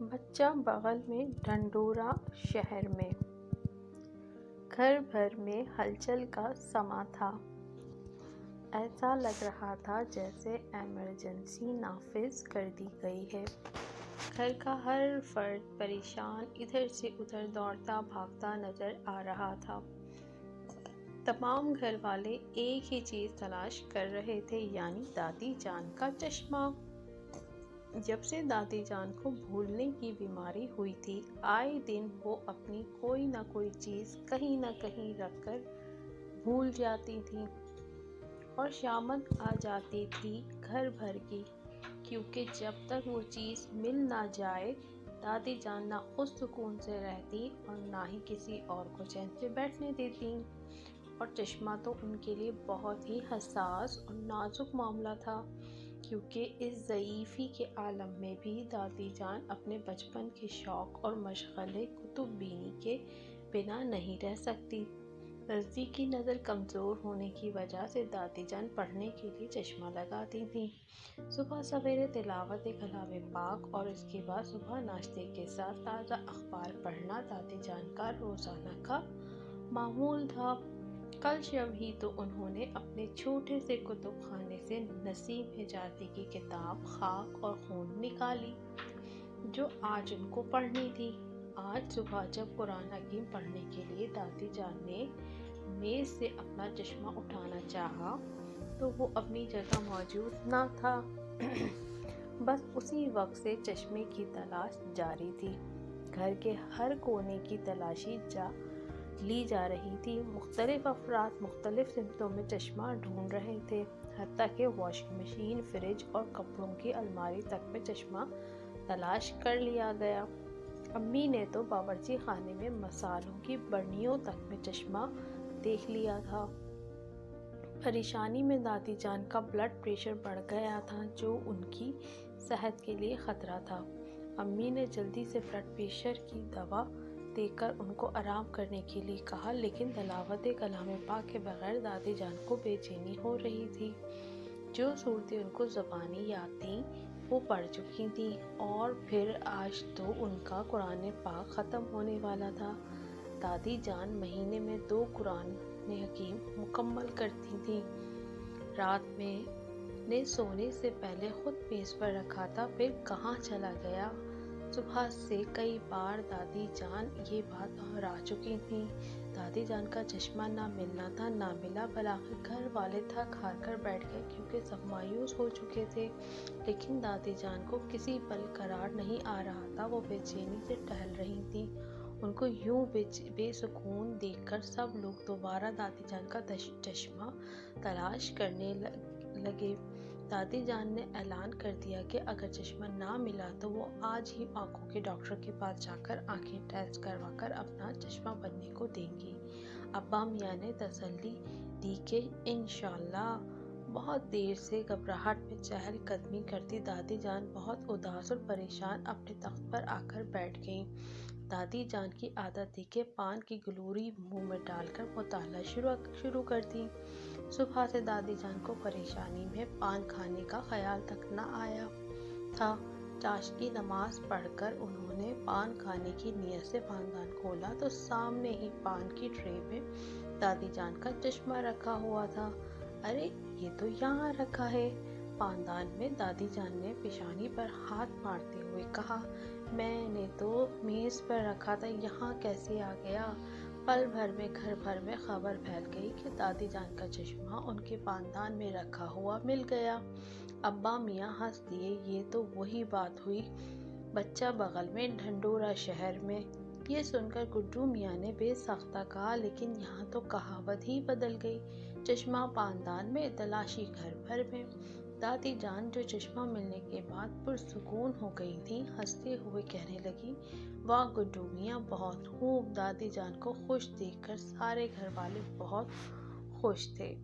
بچہ بغل میں ڈھنڈورا شہر میں، گھر بھر میں ہلچل کا سماں تھا۔ ایسا لگ رہا تھا جیسے ایمرجنسی نافذ کر دی گئی ہے۔ گھر کا ہر فرد پریشان ادھر سے ادھر دوڑتا بھاگتا نظر آ رہا تھا۔ تمام گھر والے ایک ہی چیز تلاش کر رہے تھے، یعنی دادی جان کا چشمہ۔ جب سے دادی جان کو بھولنے کی بیماری ہوئی تھی، آئے دن وہ اپنی کوئی نہ کوئی چیز کہیں نہ کہیں رکھ کر بھول جاتی تھیں اور شامت آ جاتی تھی گھر بھر کی، کیونکہ جب تک وہ چیز مل نہ جائے دادی جان نہ خود سکون سے رہتی اور نہ ہی کسی اور کو چین سے بیٹھنے دیتی۔ اور چشمہ تو ان کے لیے بہت ہی حساس اور نازک معاملہ تھا، کیونکہ اس ضعیفی کے عالم میں بھی دادی جان اپنے بچپن کے شوق اور مشغلے کتب بینی کے بنا نہیں رہ سکتی۔ نزدیکی نظر کمزور ہونے کی وجہ سے دادی جان پڑھنے کے لیے چشمہ لگاتی تھیں۔ صبح سویرے تلاوت کلام پاک اور اس کے بعد صبح ناشتے کے ساتھ تازہ اخبار پڑھنا دادی جان کا روزانہ کا معمول تھا۔ کل شب ہی تو انہوں نے اپنے چھوٹے سے کتب خانے سے نسیم حجازی کی کتاب خاک اور خون نکالی، جو آج ان کو پڑھنی تھی۔ آج صبح جب قرآن حکیم پڑھنے کے لیے دادی جان نے میز سے اپنا چشمہ اٹھانا چاہا تو وہ اپنی جگہ موجود نہ تھا۔ بس اسی وقت سے چشمے کی تلاش جاری تھی۔ گھر کے ہر کونے کی تلاشی لی جا رہی تھی۔ مختلف افراد مختلف سمتوں میں چشمہ ڈھونڈ رہے تھے، حتیٰ کہ واشنگ مشین، فریج اور کپڑوں کی الماری تک میں چشمہ تلاش کر لیا گیا۔ امی نے تو باورچی خانے میں مصالحوں کی برنیوں تک میں چشمہ دیکھ لیا تھا۔ پریشانی میں دادی جان کا بلڈ پریشر بڑھ گیا تھا، جو ان کی صحت کے لیے خطرہ تھا۔ امی نے جلدی سے بلڈ پریشر کی دوا دے کر ان کو آرام کرنے کے لیے کہا، لیکن تلاوت کلام پاک کے بغیر دادی جان کو بے چینی ہو رہی تھی۔ جو صورتیں ان کو زبانی یاد تھیں وہ پڑھ چکی تھیں، اور پھر آج تو ان کا قرآن پاک ختم ہونے والا تھا۔ دادی جان مہینے میں 2 قرآن حکیم مکمل کرتی تھیں۔ رات میں نے سونے سے پہلے خود میز پر رکھا تھا، پھر کہاں چلا گیا۔ صبح سے کئی بار دادی جان یہ بات دہرا چکی تھیں۔ دادی جان کا چشمہ نہ ملنا تھا، نہ ملا۔ بالآخر گھر والے تھک ہار کر بیٹھ گئے، کیونکہ سب مایوس ہو چکے تھے، لیکن دادی جان کو کسی پل قرار نہیں آ رہا تھا۔ وہ بے چینی سے ٹہل رہی تھیں۔ ان کو یوں بے سکون دیکھ کر سب لوگ دوبارہ دادی جان کا چشمہ تلاش کرنے لگے۔ دادی جان نے اعلان کر دیا کہ اگر چشمہ نہ ملا تو وہ آج ہی آنکھوں کے ڈاکٹر کے پاس جا کر آنکھیں ٹیسٹ کروا کر اپنا چشمہ بننے کو دیں گی۔ ابا میاں نے تسلی دی کہ انشاءاللہ۔ بہت دیر سے گھبراہٹ میں چہل قدمی کرتی دادی جان بہت اداس اور پریشان اپنے تخت پر آ کر بیٹھ گئیں۔ دادی جان کی عادت تھی کہ پان کی گلوری منہ میں ڈال کر مطالعہ شروع کرتی۔ صبح سے دادی جان کو پریشانی میں پان کھانے کا خیال تک نہ آیا تھا۔ چاشت کی نماز پڑھ کر انہوں نے پان کھانے کی نیت سے پاندان کھولا تو سامنے ہی پان کی ٹرے میں دادی جان کا چشمہ رکھا ہوا تھا۔ ارے یہ تو یہاں رکھا ہے۔ پاندان میں دادی جان نے پیشانی پر ہاتھ مارتے ہوئے کہا، میں نے تو میز پر رکھا تھا، یہاں کیسے آ گیا؟ پل بھر میں گھر بھر میں خبر پھیل گئی کہ دادی جان کا چشمہ ان کے پاندان میں رکھا ہوا مل گیا۔ ابا میاں ہنس دیے۔ یہ تو وہی بات ہوئی، بچہ بغل میں ڈھنڈورا شہر میں۔ یہ سن کر گڈو میاں نے بے ساختہ کہا، لیکن یہاں تو کہاوت ہی بدل گئی، چشمہ پاندان میں، تلاشی گھر بھر میں۔ دادی جان جو چشمہ ملنے کے بعد پرسکون ہو گئی تھیں، ہنستے ہوئے کہنے لگیں، واہ گڈو میاں، بہت خوب۔ دادی جان کو خوش دیکھ کر سارے گھر والے بہت خوش تھے۔